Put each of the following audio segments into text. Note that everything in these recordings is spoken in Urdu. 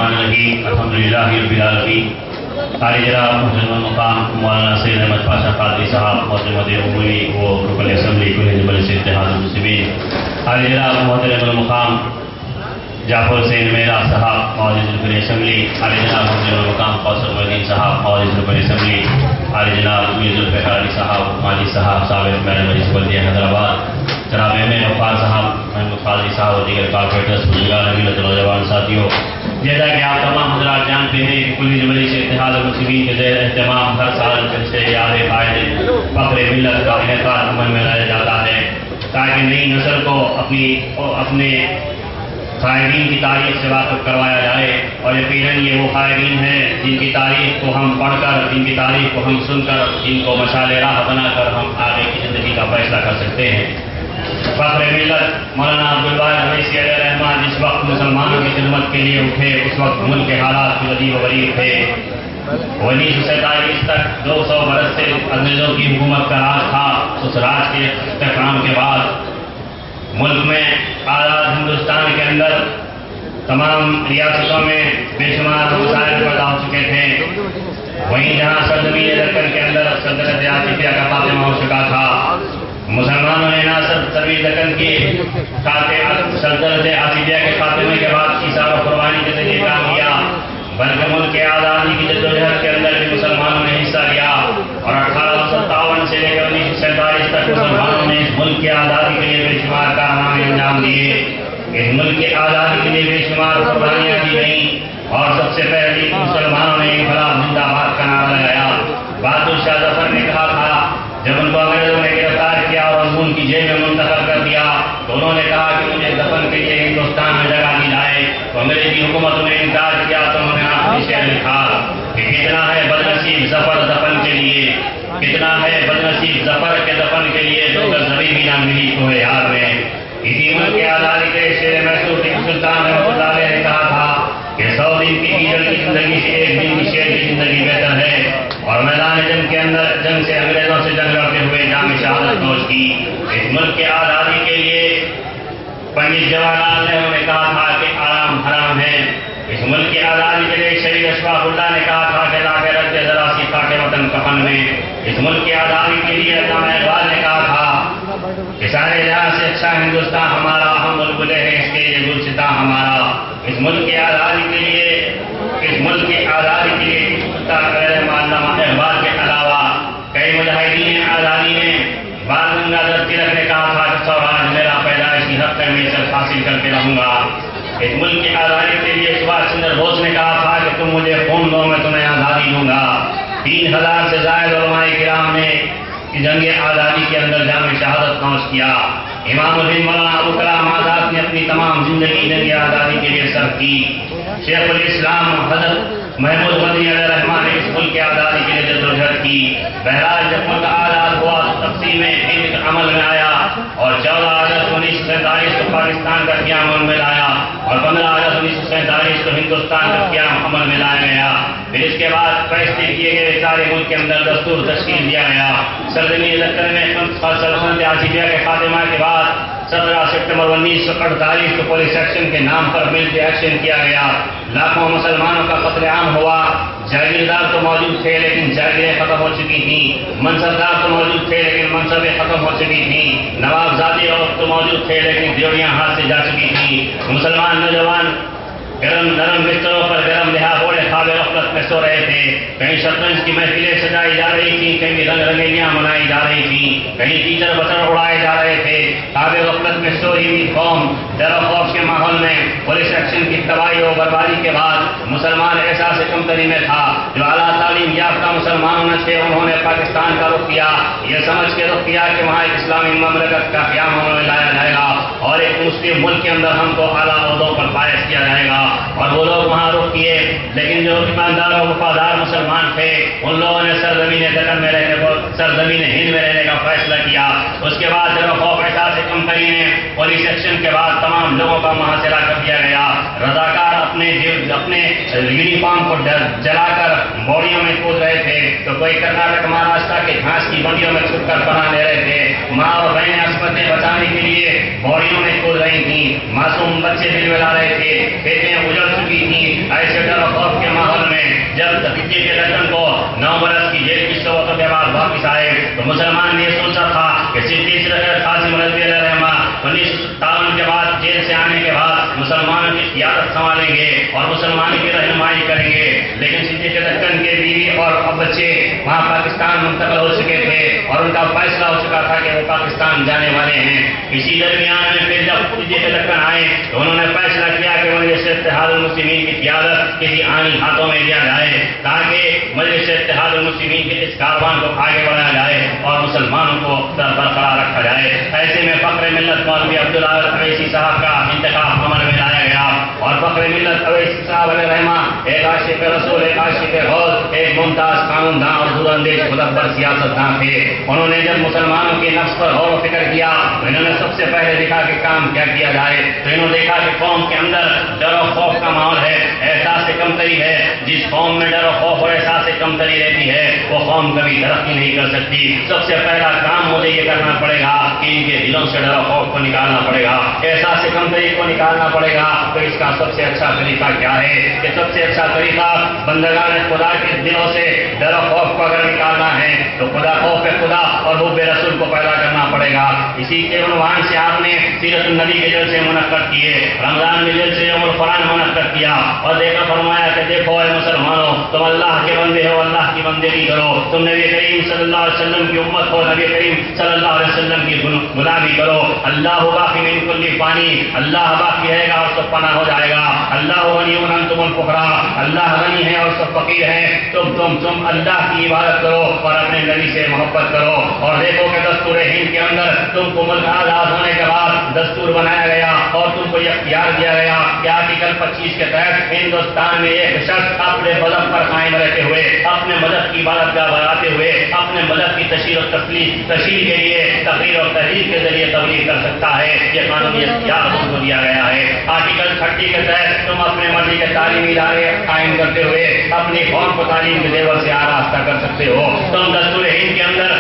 الرحمن الرحیم الحمدللہ رب العالمین. قاری جناب محترم المقام مولانا سید احمد پاشا قادری صاحب معتمد عمومی و رکن اسمبلی کل مجلس اتحاد المسلمین. قاری جناب محترم المقام جعفر حسین میرا صاحب معزز رکن اسمبلی. قاری جناب محترم المقام قوثر مدین صاحب معزز رکن اسمبلی. قاری جناب میر ذوالفقار علی صاحب ماجی صاحب سابق میر مجلس بلدیہ حیدرآباد. جناب ایم اے وقار صاحب محمد قادری صاحب اور دیگر کارپوریٹرز بزرگان ملت نوجوان ساتھیوں، جیسا کہ آپ تمام حضرات جانتے ہیں کہ کلی مجلس اتحاد المسلمین کے زیر اہتمام ہر سال جلسے یاد قائد فخر ملت کا انعقاد عمل میں لایا جاتا ہے تاکہ نئی نسل کو اپنے قائدین کی تاریخ سے واقف کروایا جائے. اور یقیناً یہ وہ قائدین ہیں جن کی تاریخ کو ہم پڑھ کر، جن کی تاریخ کو ہم سن کر، جن کو مشعل راہ بنا کر ہم آگے کی زندگی کا فیصلہ کر سکتے ہیں. فخر ملت مولانا عبدالواحد اویسی علیہ الرحمہ جس وقت مسلمانوں کی خدمت کے لیے اٹھے اس وقت ملک کے حالات کی وسیع و غریب تھے. 1947 تک 200 برس سے انگریزوں کی حکومت کا راج تھا. اس راج کے اختتام کے بعد ملک میں آزاد ہندوستان کے اندر تمام ریاستوں میں بے شمار مسائل پیدا ہو چکے تھے. وہیں جہاں سرزمین دکن کے اندر سلطنت آصفیہ کا خاتمہ ہو چکا تھا، مسلمانوں نے نہ صرف سرزمین دکن کی سلطنت آصفیہ کے خاتمے کے بعد ایثار و قربانی کے ذریعے کام کیا، بلکہ ملک کے آزادی کی جدوجہد کے اندر بھی مسلمانوں نے حصہ لیا. اور 1857 سے لے کر 1947 تک مسلمانوں نے اس ملک کی آزادی کے لیے بے شمار کارنامے انجام دیے. اس ملک کی آزادی کے لیے بے شمار قربانیاں دی گئیں اور سب سے پہلے مسلمانوں نے انقلاب زندہ باد کا نعرہ لگایا. بہادر شاہ ظفر نے کہا تھا جب ان کو انگریزوں نے گرفتار کیا اور ان کی جیل میں منتقل کر دیا تو انہوں نے کہا کہ مجھے دفن کے لیے ہندوستان میں جگہ دی جائے. تو انگریزی حکومت نے انکار کیا تو انہوں نے آخری شعر لکھا کہ کتنا ہے بدنصیب ظفر دفن کے لیے، کتنا ہے بدنصیب ظفر کے دفن کے لیے، جو زمین بھی نہ ملی تو ہے یار میں. اسی ملک کے آزادی کے شیر محسوس ٹیپو سلطان رحمۃ اللہ علیہ نے کہا تھا کہ 100 دن کی ایڈل کی زندگی سے ایک دن کی شیر کی زندگی بہتر ہے. اور میدان جنگ کے اندر جنگ سے انگریزوں سے جنگ لڑتے ہوئے جام شہادت نوش کی. اس ملک کے آزادی کے لیے پنڈت جواہر لال نہرو نے کہا تھا کہ آرام حرام ہے. اس ملک کی آزادی کے لیے شہید اشفاق اللہ نے کہا تھا کہ لا کے رکھ دے ذرا سی کاٹے وطن کفن میں. اس ملک کی آزادی کے لیے علامہ اقبال نے کہا تھا کہ سارے جہاں سے اچھا ہندوستان ہمارا، ہم بلبلے ہیں اس کے یہ گلستاں ہمارا. اس ملک کی آزادی کے لیے، اس ملک کی آزادی کے لیے علامہ اقبال کے علاوہ کئی مجاہدین آزادی نے بال گنگادھر تلک نے کہا تھا کہ سوراج میرا پیدائشی حق ہے، میں اسے حاصل کرتے رہوں گا. اس ملک کی آزادی کے لیے سبھاش چندر بوس نے کہا تھا کہ تم مجھے خون دو میں تمہیں آزادی دوں گا. 3000 سے زائد علماء کرام نے جنگ آزادی کے اندر جام شہادت نوش کیا. امام الدین مولانا ابو کلام آزاد نے اپنی تمام زندگی جنگ آزادی کے لیے صرف کی. شیخ الاسلام حضرت محمود مدنی علیہ الرحمہ نے اس ملک کی آزادی کے لیے جدوجہد کی. بہرحال جب ملک آزاد ہوا تقسیم ہند عمل میں آیا اور 14 اگست 1947 کو پاکستان کا قیام عمل میں لایا اور 15 اگست 1947 کو ہندوستان کا قیام عمل میں لایا گیا. پھر اس کے بعد فیصلے کیے گئے سارے ملک کے اندر دستور تشکیل دیا گیا. سرزمین دکن میں سلطنت آصفیہ کے خاتمہ کے بعد 17 ستمبر 1948 کو پولیس ایکشن کے نام پر ملٹری ایکشن کیا گیا. لاکھوں مسلمانوں کا قتل عام ہوا. جاگیردار تو موجود تھے لیکن جاگیریں ختم ہو چکی تھیں. منصبدار تو موجود تھے لیکن منصبیں ختم ہو چکی تھیں. نوابزادے اور تو موجود تھے لیکن ڈیوٹیاں ہاتھ سے جا چکی تھیں. مسلمان نوجوان نرم بستروں پر گرم لحاف اوڑھے خواب غفلت میں سو رہے تھے. کہیں شطرنج کی محفلیں سجائی جا رہی تھیں، کہیں رنگ رنگیلیاں منائی جا رہی تھیں، کہیں تیتر بتر اڑائے جا رہے تھے. خواب غفلت میں سوئی ہوئی قوم ڈر و خوف کے ماحول میں پولیس ایکشن کی تباہی و بربادی کے بعد مسلمان احساس کمتری میں تھا. جو اعلیٰ تعلیم یافتہ مسلمانوں میں تھے انہوں نے پاکستان کا رخ کیا، یہ سمجھ کے رخ کیا کہ وہاں ایک اسلامی مملکت کا قیام عمل میں لایا جائے گا اور ایک مسلم ملک کے اندر ہم کو اعلیٰ عہدوں پر فائز کیا جائے گا. اور وہ لوگ وہاں رخ کیے، لیکن جو ایماندار اور وفادار مسلمان تھے ان لوگوں نے سرزمین دکن میں رہنے کو، سرزمین ہند میں رہنے کا فیصلہ کیا. اس کے بعد ڈر و خوف احساس کمتری میں پولیس ایکشن کے بعد تمام لوگوں کا محاصرہ کر دیا گیا. رضاکار اپنے یونیفارم کو جلا کر باڑیوں میں کود رہے تھے. تھے تو کوئی کرناٹک مہاراشٹر کے گھاس کی منڈیوں میں چھپ کر پناہ لے رہے تھے. ماں اور بہنیں عصمتیں بچانے کے لیے بوریوں میں کود رہی تھیں. معصوم بچے دل ملا رہے تھے. کھیتیں اجڑ چکی تھیں. ایسے ڈر و خوف کے ماحول میں جب بھتیجے کے لڑکن کو 9 برس کی جیل کی صحبتوں کے بعد واپس آئے تو مسلمان نے یہ سوچا تھا کہ صدیق قاسم رضی اللہ عنہ 1957 کے بعد جیل سے آنے کے بعد مسلمانوں کی قیادت سنبھالیں گے اور مسلمان کی رہنمائی کریں گے. لیکن صدیق لڑکن کے بیوی اور بچے وہاں پاکستان منتقل ہو چکے تھے اور ان کا فیصلہ ہو چکا تھا کہ وہ پاکستان جانے والے ہیں. اسی درمیان میں پھر جب صدیق لڑکن آئے تو انہوں نے فیصلہ کیا کہ مجلس اتحاد المسلمین کی قیادت کسی آئینی ہاتھوں میں دیا جائے تاکہ مجلس اتحاد المسلمین کے اس کاروان کو آگے بڑھایا جائے اور مسلمانوں کو برقرار رکھا جائے. ایسے میں فخر ملت مولوی عبداللہ اویسی صاحب کا انتخاب عمل میں لایا گیا اور فخر ملت اویسی صاحب علیہ رحمہ ایک عاشق رسول، ایک عاشق غوث، ایک ممتاز قانون داں اور دور اندیش مدبر سیاست داں تھے. انہوں نے جب مسلمانوں کے نفس پر غور و فکر کیا تو انہوں نے سب سے پہلے دیکھا کہ کام کیا کیا جائے. تو انہوں نے دیکھا کہ قوم کے اندر ڈر و خوف کا ماحول ہے، احساس کمتری ہے. جس قوم میں ڈر و خوف اور احساس کمتری رہتی ہے وہ قوم کبھی ترقی نہیں کر سکتی. سب سے پہلا کام مجھے یہ کرنا پڑے گا کہ ان کے دلوں سے ڈر و خوف کو نکالنا پڑے گا، احساس کمتری کو نکالنا پڑے گا. تو اس کا سب سے اچھا طریقہ کیا ہے کہ سب سے اچھا طریقہ بندگان خدا کے دلوں سے ڈر و خوف کو اگر نکالنا ہے تو خدا خوف خدا اور حب رسول کو پیدا کرنا پڑے گا. اسی کے عنوان سے آپ نے سیرت النبی کے جلسے منعقد کیے، رمضان کے جلسے یوم القرآن منعقد کیا اور دیکھا فرمایا کہ دیکھو اے مسلمانوں تم اللہ کے بندے ہو، اللہ کی بندگی کرو. تم نبی کریم صلی اللہ علیہ وسلم کی امت ہو، نبی کریم صلی اللہ علیہ وسلم کی غلامی کرو. اللہ باقی من کل پانی، اللہ باقی رہے گا اور سب پناہ ہو جائے گا. اللہ غنی انتم الفقراء، اللہ غنی ہے اور سب فقیر ہیں. تم اللہ کی عبادت کرو اور اپنے نبی سے محبت کرو. اور دیکھو کہ دستور ہند کے اندر تم کو ملک آزاد ہونے کے بعد دستور بنایا گیا اور تم کو یہ اختیار دیا گیا کہ آرٹیکل 25 کے تحت ہندوستان میں ایک شخص اپنے مذہب پر قائم رہتے ہوئے، اپنے مذہب کی عبادت گاہ بناتے ہوئے، اپنے مذہب کی تشہیر کے لیے تقریر اور تحریر کے ذریعے تبلیغ کر سکتا ہے. یہ قانونی اختیار تم کو دیا گیا ہے. آرٹیکل 30 کے تحت تم اپنے مرضی کے تعلیمی ادارے قائم کرتے ہوئے اپنی قوم کو تعلیم کے زیور سے آراستہ کر سکتے ہو. تم دستور ہند کے اندر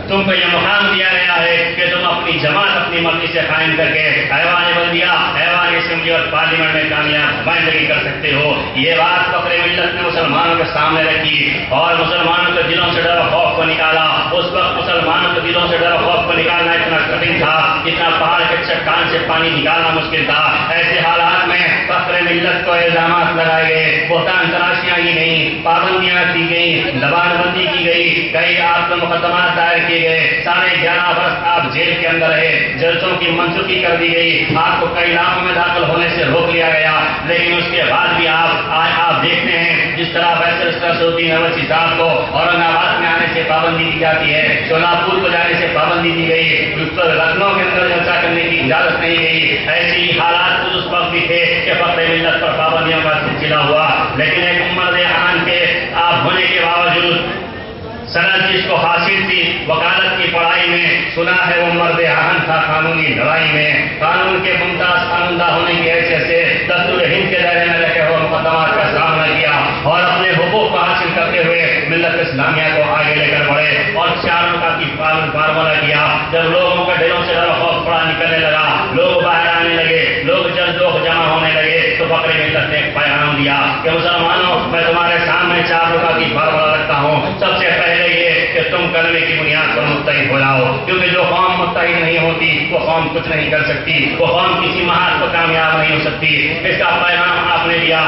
تم کو یہ مقام دیا گیا ہے کہ تم اپنی جماعت اپنی مرضی سے قائم کر کے ایوان بلدیہ، ایوان اسمبلی اور پارلیمنٹ میں کامیاب نمائندگی کر سکتے ہو. یہ بات فخر ملت نے مسلمانوں کے سامنے رکھی اور مسلمانوں کے دلوں سے ڈر و خوف کو نکالا. اس وقت مسلمانوں کے دلوں سے ڈر و خوف کو نکالنا اتنا کٹھن تھا، اتنا پہاڑ کے چٹان سے پانی نکالنا مشکل تھا. ایسے حالات میں فخر ملت کو الزامات لگائے گئے، بہتان تراشیاں کی گئیں، پابندیاں کی گئیں، زبان بندی کی گئی، کئی آپ کو مقدمات دائر کیے گئے. 11.5 برس آپ جیل کے اندر رہے، جلسوں کی منسوخی کر دی گئی، آپ کو کئی علاقوں میں داخل ہونے سے روک لیا گیا. لیکن اس کے بعد بھی آپ دیکھتے ہیں جس طرح بیرسٹر سعودی اویسی صاحب کو اورنگ آباد میں آنے سے پابندی دی جاتی ہے، شولاپور کو جانے سے پابندی دی گئی، اس پر لکھنؤ کے اندر جلسہ کرنے کی اجازت نہیں گئی. ایسے ہی حالات اس وقت بھی تھے کہ فخر ملت پر پابندیوں کا سلسلہ ہوا. لیکن ایک مرد آن کے آپ ہونے کے باوجود سند جس کو حاصل تھی وکالت کی پڑھائی میں، سنا ہے وہ مرد آہن تھا قانونی لڑائی میں. قانون کے ممتاز قانون داں ہونے کی حیثیت سے دستور ہند کے دائرے میں رہ کے وہ مقدمات کا سامنا کیا اور اپنے حقوق کو حاصل کرتے ہوئے ملت اسلامیہ کو آگے لے کر بڑھے اور 4 رکعت کی فارمولہ کیا. جب لوگوں کے دلوں سے ڈر و خوف پڑا نکلنے لگا، لوگ باہر آنے لگے، لوگ جلد جمع ہونے لگے تو فخر ملت نے ایک پیغام دیا کہ مسلمانوں میں تمہارے سامنے 4 رکعت کی فارمولہ رکھتا ہوں. سب سے پہلے یہ کہ تم کلمے کی بنیاد پر متحد ہو جاؤ، کیونکہ جو قوم متحد نہیں ہوتی وہ قوم کچھ نہیں کر سکتی، وہ قوم کسی محاذ پر کامیاب نہیں ہو سکتی. اس کا پیغام آپ نے دیا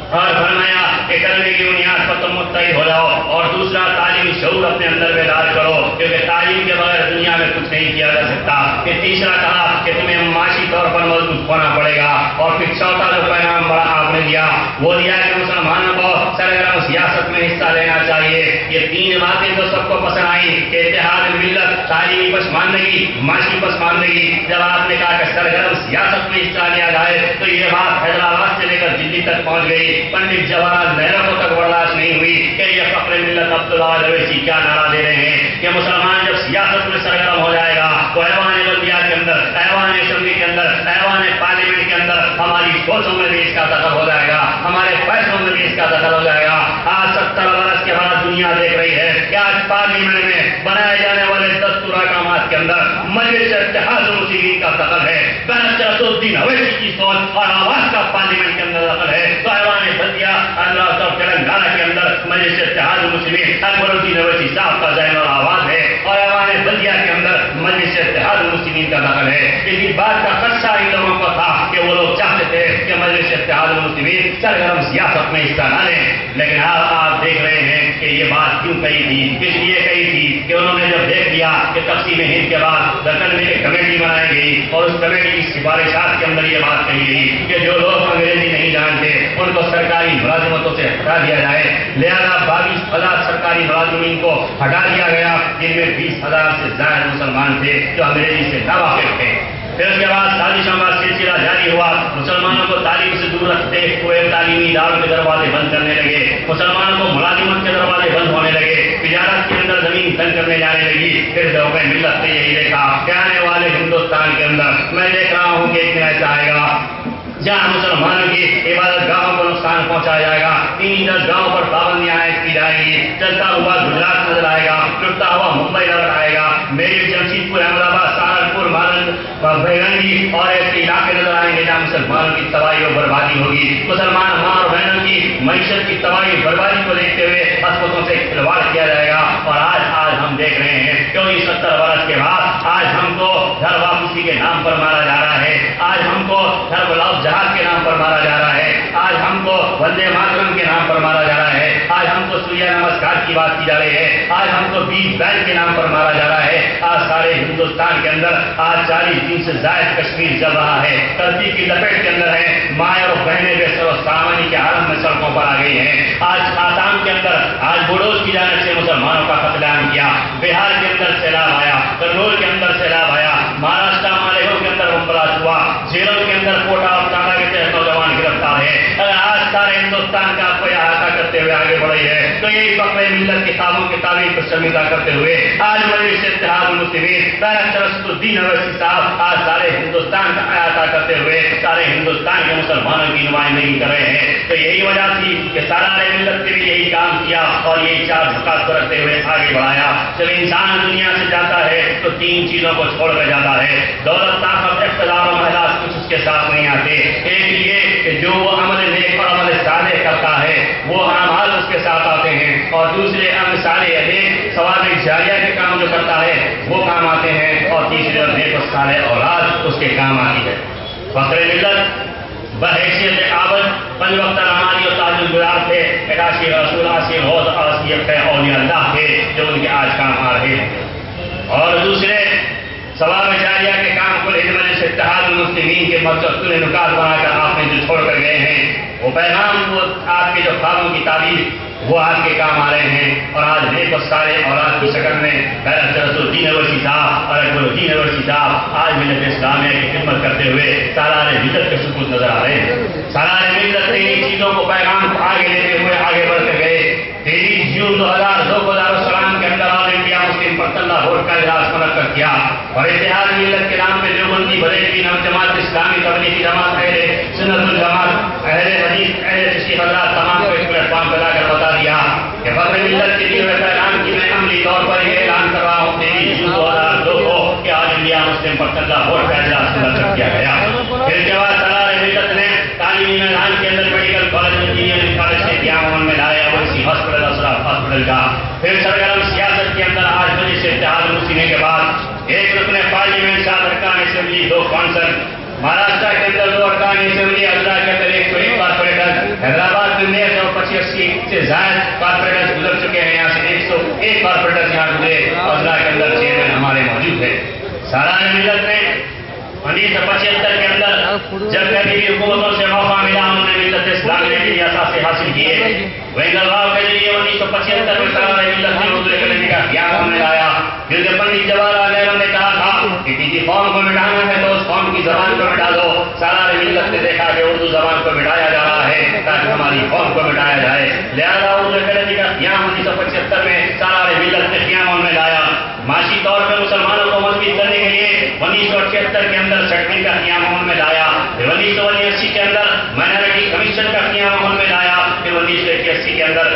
اور فرمایا کہ کلمے کی بنیاد پر تم متحد ہو جاؤ. اور دوسرا تعلیمی شعور اپنے اندر بیدار کرو، کیونکہ تعلیم کے بغیر دنیا میں کچھ نہیں کیا جا سکتا. پھر تیسرا کہا کہ تمہیں معاشی طور پر مضبوط ہونا پڑے گا. اور پھر چوتھا جو پیغام بڑا آپ نے دیا وہ دیا کہ مسلمانوں کو سرگرم سیاست میں حصہ لینا چاہیے. یہ 3 باتیں جو سب کو پسند آئی کہ اتحاد ملت، تعلیمی پسماندگی، معاشی پسماندگی. جب آپ نے کہا کہ سرگرم سیاست میں حصہ لیا جائے تو یہ بات حیدرآباد سے لے کر دلی تک پہنچ گئی. پنڈت جواہر لال نہرو کو تک برداشت نہیں ہوئی کہ یہ فخر ملت عبداللہ اویسی کیا نعرہ دے رہے ہیں کہ مسلمان جب سیاست میں سرگرم ہو جائے گا تو ایوان بلدیہ کے اندر، ایوان اسمبلی کے اندر، ایوان پارلیمنٹ کے اندر ہماری سوچوں میں بھی اس کا دخل ہو جائے گا، ہمارے فیصلوں میں بھی اس کا دخل ہو جائے گا. آج 70 برس کے بعد دنیا دنیا دیکھ رہی ہے کہ آج پارلیمنٹ میں بنائے جانے والے دستور احکامات کے اندر مجلس اتحاد المسلمین کا دخل ہے، بیرسٹر اسدالدین اویسی کی سوچ اور آواز کا پارلیمنٹ کے اندر دخل ہے، تو ایوان بلدیہ آندھرا اور تلنگانہ کے اندر مجلس اتحاد المسلمین اکبر الدین اویسی صاحب کا ذہن اور آواز ہے، اور ایوان بلدیہ کے اندر مجلس اتحاد المسلمین کا دخل ہے۔ اسی بات کا خدشہ ان لوگوں کو تھا کہ وہ لوگ چاہتے تھے کہ مجلس اتحاد المسلمین سرگرم سیاست میں حصہ نہ لیں، لیکن آپ دیکھ رہے ہیں کہ یہ بات کیوں کہی تھی، اس لیے کہی تھی کہ انہوں نے جب دیکھ لیا کہ تقسیم ہند کے بعد دکن میں ایک کمیٹی بنائی گئی اور اس کمیٹی کی سفارشات کے اندر یہ بات کہی گئی کہ جو لوگ انگریزی نہیں جانتے ان کو سرکاری ملازمتوں سے ہٹا دیا جائے، لہذا 22,000 سرکاری ملازمین کو ہٹا دیا گیا، جن میں 20,000 سے زائد مسلمان تھے جو انگریزی سے ناواقف تھے۔ پھر اس کے بعد سازشوں کا سلسلہ جاری ہوا، مسلمانوں کو تعلیم سے دور رکھتے ہوئے تعلیمی اداروں کے دروازے بند کرنے لگے، مسلمانوں کو ملازمت کے دروازے بند ہونے لگے، تجارت کے اندر زمین تنگ کرنے جانے لگی۔ پھر ذوق ملت نے یہی دیکھا کہ آنے والے ہندوستان کے اندر میں دیکھ رہا ہوں کہ ایک دن ایسا آئے گا جہاں مسلمانوں کی عبادت گاہوں کو نقصان پہنچایا جائے گا، 10 گاؤں پر پابندیاں عائد کی جائیں گی، چلتا ہوا گجرات نظر آئے گا، ٹوٹتا ہوا ممبئی نظر آئے گا، میرے جمشید پور، احمد آباد، سہارنپور، بھیرنگی اور ایسے علاقے نظر آئیں گے جہاں مسلمانوں کی تباہی اور بربادی ہوگی۔ مسلمان ماں اور بہنوں کی معیشت کی تباہی اور بربادی کو دیکھتے ہوئے اسپتوں سے کھلواڑ کیا جائے گا، اور آج ہم دیکھ رہے ہیں کہ 70 برس کے بعد آج ہم کو گھر واپسی کے نام پر مارا جا رہا ہے، آج ہم کو گھر بلاؤ جہاد کے نام پر مارا جا رہا ہے، آج ہم کو وندے ماترم کے نام پر مارا جا رہا ہے، آج ہم کو سوریہ نمسکار کی بات کی جا رہی ہے، آج ہم کو بیج بینک کے نام پر مارا جا رہا ہے۔ آج سارے ہندوستان کے اندر آج 40 دن سے زائد کشمیر جل رہا ہے، ترقی کی لپیٹ کے اندر ہے، مائیں اور بہنیں بے سر و سامانی کے عالم میں سڑکوں پر آ گئی ہیں۔ آج آسام کے اندر آج بوڈوز کی جانب سے مسلمانوں کا قتل عام کیا، بہار کے اندر سیلاب آیا، کرنول کے اندر سیلاب آیا، مہاراشٹر مالیگاؤں کے اندر بمبلاس ہوا، جیلوں کے اندر کوٹا اور ٹاٹا کے تحت نوجوان گرفتار ہے۔ اگر آج سارے ہندوستان کا کوئی احاطہ کرتے ہوئے آگے بڑھی ہے تو یہی فقر ملت کتابوں کی تعبیر پر شرمندہ کرتے ہوئے آج مجلس اتحاد المسلمین بیرسٹر اسدالدین اویسی صاحب آج سارے ہندوستان کا احاطہ کرتے ہوئے سارے ہندوستان کے مسلمانوں کی نمائندگی کر رہے ہیں۔ تو یہی وجہ تھی کہ سالار ملت نے بھی یہی کام کیا اور یہی چار جھکاس رکھتے ہوئے آگے بڑھایا۔ جب انسان دنیا سے جاتا ہے تو 3 چیزوں کو چھوڑ کر جاتا ہے، دولت، طاقت، اقتدار و محلات کچھ اس کے ساتھ نہیں آتے۔ ایک یہ کہ جو وہ عمل نیک اور عمل صالح کرتا ہے وہ اعمال اس کے ساتھ آتے ہیں، اور دوسرے عمل صالح نیک ثواب جاریہ کے کام جو کرتا ہے وہ کام آتے ہیں، اور تیسرے اور نیک اور صالح اولاد اس کے کام آتی ہے۔ فخر ملت بحیثیت عابد 5 وقت نمازی اور تاج الگزار تھے، 81 رسول، 80 غوث، 80 اولیاء اللہ تھے جو ان کے آج کام آ رہے ہیں، اور دوسرے ثواب جاریہ کے کام کو مجلس اتحاد المسلمین کے مقصد نکات بنا کر آپ نے جو چھوڑ کر گئے ہیں وہ پیغام، وہ آپ کے جو خوابوں کی تعبیر وہ آج کے کام آ رہے ہیں، اور آج نیک و صالح اولاد کی شکل میں بیرسٹر اسدالدین اویسی صاحب اور اکبر الدین اویسی صاحب آج ملت اسلامیہ کی خدمت کرتے ہوئے سالار ملت کے سپرد نظر آ رہے ہیں۔ سالار ملت نے ان چیزوں کو پیغام کو آگے لیتے ہوئے آگے بڑھتے گئے۔ 23 جون 2002 کو دارالسلام کے اندر آل انڈیا مسلم پرسنل بورڈ کا اجلاس منعقد کیا، اور اتحاد ملت کے نام پہ دیوبندی، بریلوی، جماعت اسلامی، تبلیغی جماعت، اہل سنت الجماعت، اہل حدیث، اہل تشیع حضرات تمام کو ایک پلیٹ فارم پہ لا کر بتا دیا کہ فخر ملت کے دیے ہوئے پیغام کی میں عملی طور پر یہ اعلان کر رہا ہوں 23 جون 2002 کو کہ آل انڈیا مسلم پرسنل بورڈ کا اجلاس منعقد کیا گیا۔ پھر کے بعد سالار ملت نے تعلیمی میدان کے اندر میڈیکل کالج، انجینئرنگ کالج کے قیام میں لایا، اویسی ہاسپٹل، اسراف ہاسپٹل کا۔ پھر سرگرم سیاست کے اندر آج مجلس اتحاد المسلمین کے بعد ایک رکن پارلیمنٹ، 7 ارکان اسمبلی، 2 کونسل، مہاراشٹر کے اندر 2 ارکان اسمبلی، اضلاع کے اندر 101 کارپوریٹر، حیدرآباد میں 185 سے زائد کارپوریٹر گزر چکے ہیں، یہاں سے 101 کارپوریٹر یہاں گزرے، اضلاع کے اندر چیئرمین ہمارے موجود ہیں۔ سالار ملت نے 1975 کے اندر جب کبھی بھی حکومتوں سے موقع ملا انہوں نے ملت اسلامیہ کے اثاثے حاصل کیے۔ وینگلواؤ کے ذریعے 1975 میں سالار ملت نے اردو اکیڈمی کا قیام میں لایا، کیونکہ پنڈت جواہر لال نہرو نے کہا تھا کہ کسی قوم کو مٹانا ہے تو اس قوم کی زبان کو مٹا دو۔ سالار ملت نے دیکھا کہ اردو زبان کو مٹایا جا رہا ہے تاکہ ہماری قوم کو مٹایا جائے، لہذا اردو اکیڈمی کا قیام 1975 میں سالار ملت نے قیام میں لایا۔ معاشی طور پہ مسلمانوں کو مضبوط کرنے کے لیے 1978 کے اندر سیٹلمنٹ کا قیام میں لایا، پھر 1989 کے اندر مائنارٹی کمیشن کا قیام میں لایا، پھر 1981 کے اندر